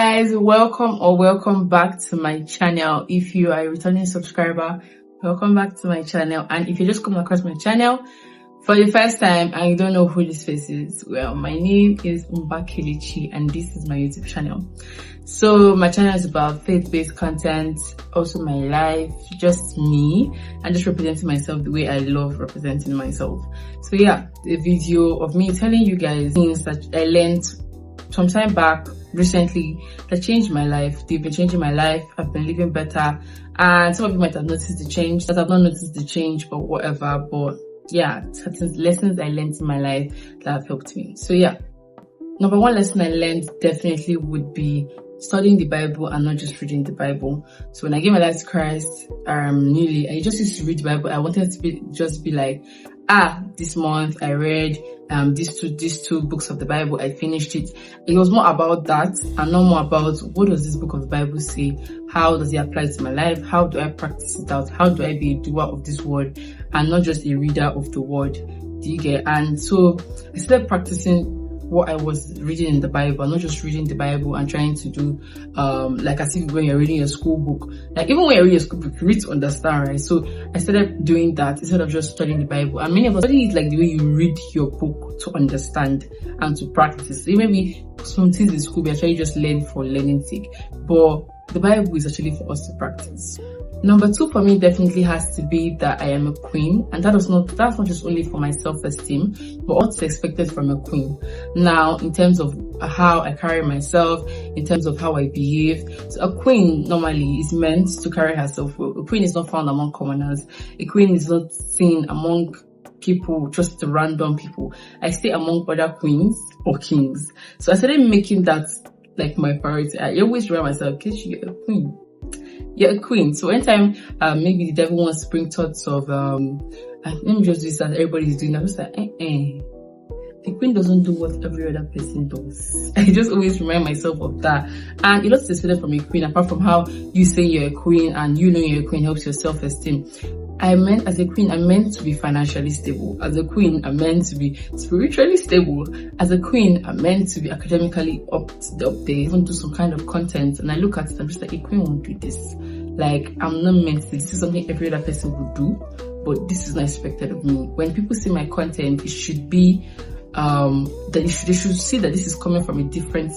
guys, welcome back to my channel. If you are a returning subscriber, welcome back to my channel. And if you just come across my channel for the first time and you don't know who this face is, well, my name is Umba Kelechi and this is my YouTube channel. So my channel is about faith-based content, also my life, just me, and just representing myself the way I love representing myself. So yeah, a video of me telling you guys things that I learned some time back recently that changed my life. They've been changing my life. I've been living better, and some of you might have noticed the change, that I've not noticed the change, but whatever. But yeah, certain lessons I learned in my life that have helped me. So yeah, number one lesson I learned definitely would be studying the Bible and not just reading the Bible. So when I gave my life to Christ newly, I just used to read the Bible. I wanted to be like, this month I read these two books of the Bible, I finished it. It was more about that and not more about what does this book of the Bible say, how does it apply to my life, how do I practice it out, how do I be a doer of this word and not just a reader of the word. Do you get? And so I started practicing what I was reading in the Bible, not just reading the Bible and trying to do like as if when you're reading a school book. Like even when you're reading a school book, you read to understand, right? So I started doing that instead of just studying the Bible. And many of us study it like the way you read your book to understand and to practice. So maybe some things in school we actually just learn for learning's sake, but the Bible is actually for us to practice. Number two for me definitely has to be that I am a queen, and that's not just only for my self-esteem, but what's expected from a queen. Now, in terms of how I carry myself, in terms of how I behave, so a queen normally is meant to carry herself well. A queen is not found among commoners. A queen is not seen among people, just the random people. I stay among other queens or kings. So I started making that like my priority. I always remind myself, Kechi, you're a queen. You're a queen. So anytime maybe the devil wants to bring thoughts of let me just do this that everybody's doing, I'm just like the queen doesn't do what every other person does. I just always remind myself of that. And a lot is expected from a queen, apart from how you say you're a queen and you know you're a queen helps your self-esteem. As a queen, I'm meant to be financially stable. As a queen, I'm meant to be spiritually stable. As a queen, I'm meant to be academically up there, even do some kind of content. And I look at it, I'm just like, a queen won't do this. Like, I'm not meant to. This is something every other person would do, but this is not expected of me. When people see my content, it should be that they should see that this is coming from a different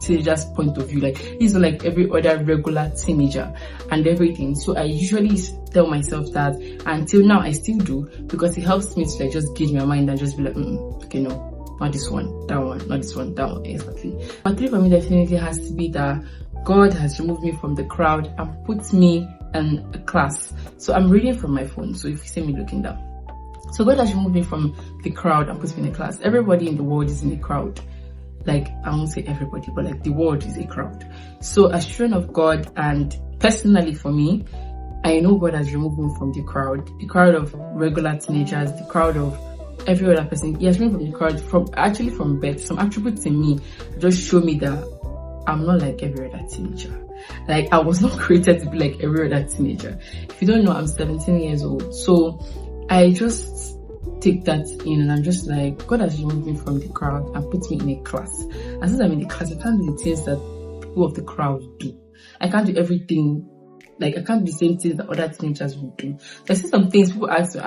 teenager's point of view. Like, he's not like every other regular teenager and everything. So I usually tell myself that, until now I still do, because it helps me to like just gauge my mind and just be like, okay, no, not this one, that one, not this one, that one. Exactly. But three for me definitely has to be that God has removed me from the crowd and put me in a class. So I'm reading from my phone, so if you see me looking down, so God has removed me from the crowd and put me in a class. Everybody in the world is in a crowd. Like, I won't say everybody, but like the world is a crowd. So as children of God, and personally for me, I know God has removed me from the crowd of regular teenagers, the crowd of every other person. He has removed me from the crowd from birth. Some attributes in me just show me that I'm not like every other teenager. Like, I was not created to be like every other teenager. If you don't know, I'm 17 years old. So I just take that in and I'm just like, God has removed me from the crowd and put me in a class. And since I'm in the class, I can't do the things that people of the crowd do. I can't do everything. Like, I can't do the same things that other teenagers would do. So I see some things people ask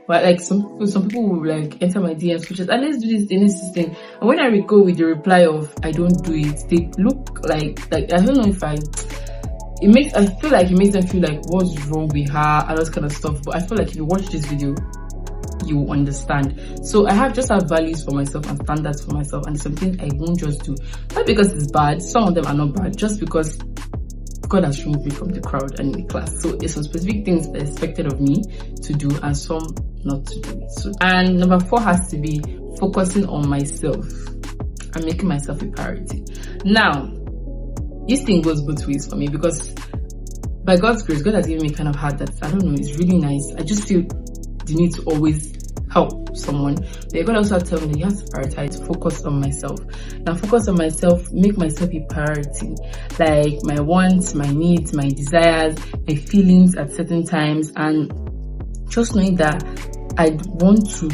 but like some people will like enter my DMs, which is, let's do this thing. And when I go with the reply of I don't do it, they look like I don't know if I feel like it makes them feel like what's wrong with her and all this kind of stuff. But I feel like if you watch this video, you will understand. So I have values for myself and standards for myself, and some things I won't just do, not because it's bad. Some of them are not bad, just because God has removed me from the crowd and in the class. So there's some specific things that are expected of me to do and some not to do. So, and number four has to be focusing on myself and making myself a priority. Now, this thing goes both ways for me, because by God's grace, God has given me kind of heart that, I don't know, it's really nice. I just feel the need to always help someone. But God also tell me that you have to prioritize, focus on myself. Now, focus on myself, make myself a priority. Like my wants, my needs, my desires, my feelings at certain times, and just knowing that I want to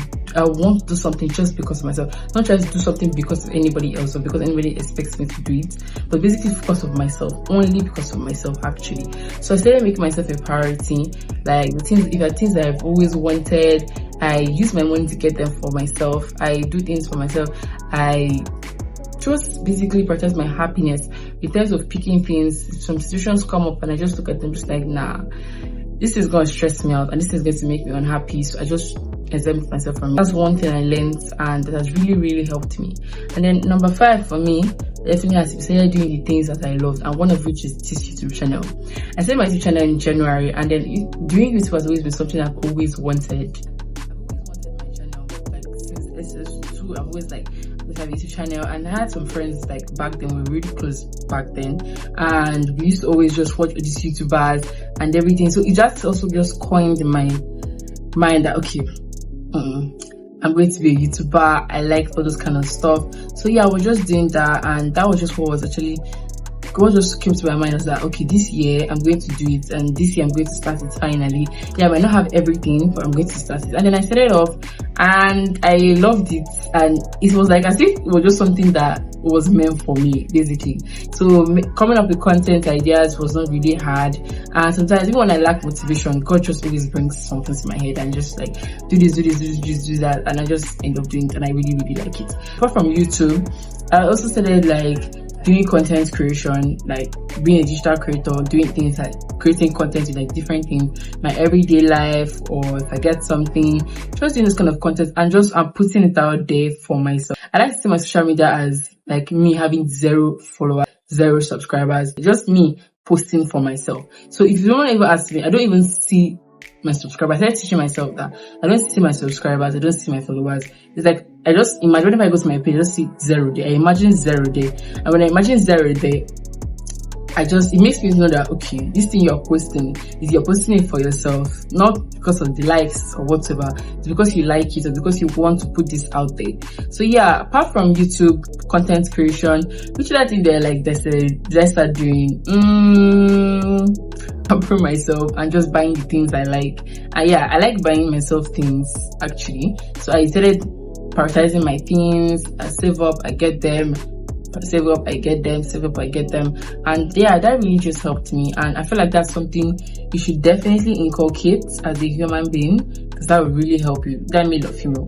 do something just because of myself, not try to do something because of anybody else or because anybody expects me to do it, but basically because of myself, only because of myself actually. So I started making myself a priority. Like the things, if there are things that I've always wanted, I use my money to get them for myself. I do things for myself. I just basically prioritize my happiness in terms of picking things. Some situations come up and I just look at them just like, nah, this is going to stress me out and this is going to make me unhappy, so I just exempt myself from it. That's one thing I learned and that has really helped me. And then number 5 for me definitely has to be doing the things that I love, and one of which is this YouTube channel. I started my YouTube channel in January, and then doing YouTube has always been something I've always wanted. My channel, like since SS2, I've always like have a YouTube channel, and I had some friends like back then, we were really close back then, and we used to always just watch these YouTubers and everything. So it just also just coined in my mind that okay, I'm going to be a YouTuber. I like all those kind of stuff. So yeah, I was just doing that, and that was just what just came to my mind. Was that okay, this year I'm going to do it, and this year I'm going to start it finally. Yeah, I might not have everything, but I'm going to start it. And then I started off and I loved it, and it was like as if it was just something that was meant for me basically. So coming up with content ideas was not really hard, and sometimes even when I lack motivation, God just always brings something to my head and just like do this, do that, and I just end up doing it, and I really like it. Apart from YouTube, I also started like doing content creation, like being a digital creator, doing things like creating content with like different things, my everyday life, or if I get something, just doing this kind of content and just I'm putting it out there for myself. I like to see my social media as like me having 0 followers, 0 subscribers, just me posting for myself. So if you don't even ask me, I don't even see my subscribers. I started teaching myself that I don't see my subscribers, I don't see my followers. It's like I just imagine if I go to my page, I just see 0 there. I imagine 0 there, and when I imagine 0 there, it makes me know that okay, this thing you're posting you're posting it for yourself, not because of the likes or whatever. It's because you like it or because you want to put this out there. So yeah, apart from YouTube content creation, which other thing did I start doing? Pamper myself and just buying the things I like. And yeah, I like buying myself things actually. So I started prioritizing my things. I save up, I get them. Save up, I get them. And yeah, that really just helped me, and I feel like that's something you should definitely inculcate as a human being, because that would really help you, that male or female.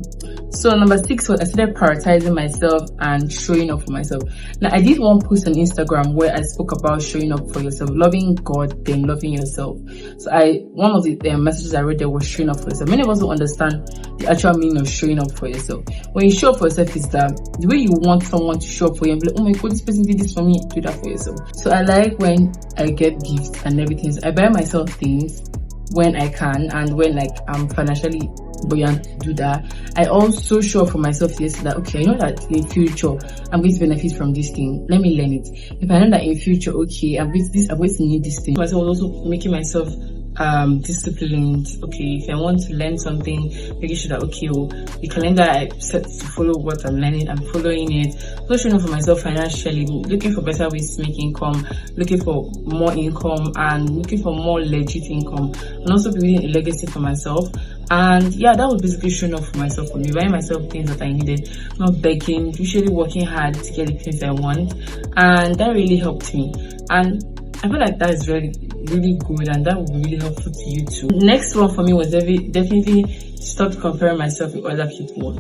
So number 6 was I started prioritizing myself and showing up for myself. Now I did one post on Instagram where I spoke about showing up for yourself, loving God, then loving yourself. So one of the messages I read there was showing up for yourself. Many of us don't understand the actual meaning of showing up for yourself. When you show up for yourself, is that the way you want someone to show up for you and be like, oh my God, this person did this for me, do that for yourself. So I like when I get gifts and everything. So I buy myself things when I can, and when like I'm financially buoyant to do that. I also show up for myself that okay, I know that in future I'm going to benefit from this thing, let me learn it. If I know that in future, okay, I'm going to need this thing. So I was also making myself disciplined. Okay, if I want to learn something, making sure that okay, the calendar I set to follow what I'm learning, I'm following it. So showing up for myself financially, looking for better ways to make income, looking for more income, and looking for more legit income, and also building a legacy for myself. And yeah, that was basically showing up for myself, for me, buying myself things that I needed, not begging, usually working hard to get the things I want, and that really helped me. And I feel like that is really good, and that will be really helpful to you too. Next one for me was definitely stop comparing myself with other people.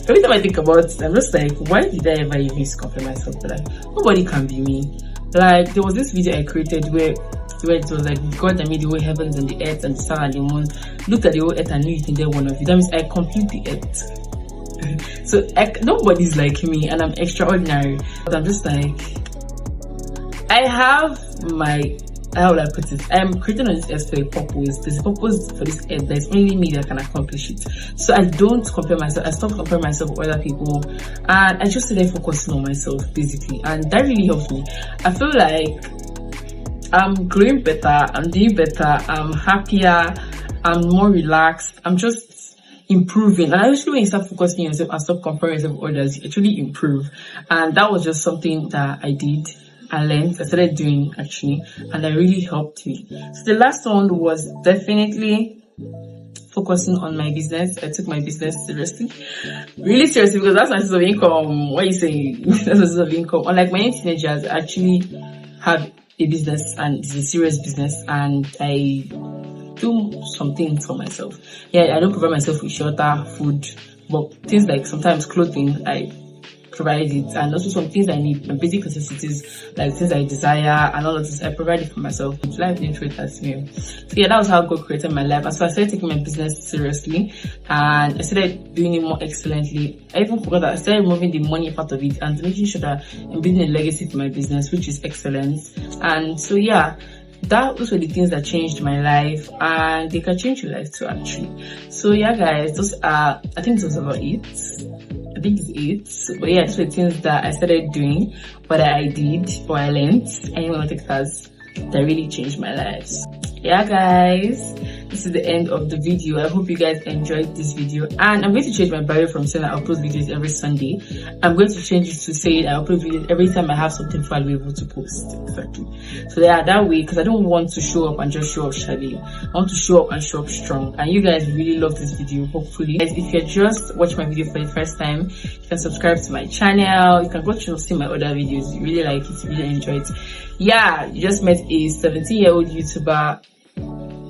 Every time I think about it, I'm just like, why did I ever even compare myself to that? Nobody can be me. Like, there was this video I created where it was like God that made the whole heavens and the earth and the sun and the moon, looked at the whole earth and knew you can get one of you. That means I complete the earth. So nobody's like me, and I'm extraordinary. But I'm just like, I have how will I put it? I'm creating on this earth for a purpose. There's a purpose for this earth. There's only me that can accomplish it. So I don't compare myself. I stop comparing myself with other people, and I just stay focusing on myself basically, and that really helps me. I feel like I'm growing better, I'm doing better, I'm happier, I'm more relaxed, I'm just improving. And actually, when you start focusing on yourself and stop comparing yourself with others, you actually improve. And that was just something that I did. I started doing actually, and that really helped me. So the last one was definitely focusing on my business. I took my business seriously, really seriously, because that's my source of income. What are you saying? That's my source of income. Unlike many teenagers, I actually have a business, and it's a serious business, and I do some things for myself. Yeah, I don't provide myself with shelter, food, but things like sometimes clothing, I provide it, and also some things I need, and basic necessities like things I desire and all of this, I provide it for myself. Life didn't treat as me. So yeah, that was how God created my life. And so I started taking my business seriously, and I started doing it more excellently. I even forgot that I started removing the money part of it and making sure that I'm building a legacy for my business, which is excellence. And so yeah, those were the things that changed my life, and they can change your life too, actually. So yeah, guys, those are, I think this was about it. I think it's it. But yeah, those were things that I started doing, what I did, what I learned, and you want to take that really changed my life. Yeah, guys, this is the end of the video. I hope you guys enjoyed this video, and I'm going to change my bio from saying I upload videos every Sunday. I'm going to change it to say I upload videos every time I have something valuable to post. Exactly. So yeah, that way, because I don't want to show up and just show up shabby. I want to show up and show up strong. And you guys really love this video, hopefully. Guys, if you're just watching my video for the first time, you can subscribe to my channel. You can go to see my other videos. You really like it, you really enjoy it. Yeah, you just met a 17-year-old YouTuber,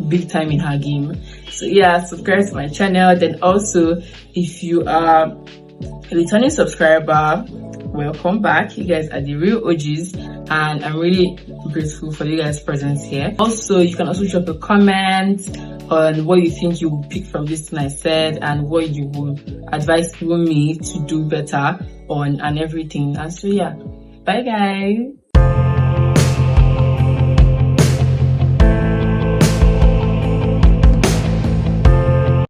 big time in her game. So yeah, subscribe to my channel. Then also, if you are a returning subscriber, welcome back. You guys are the real OGs, and I'm really grateful for you guys' presence here. Also, you can also drop a comment on what you think you will pick from this thing I said, and what you will advise me to do better on, and everything. And so yeah, bye guys.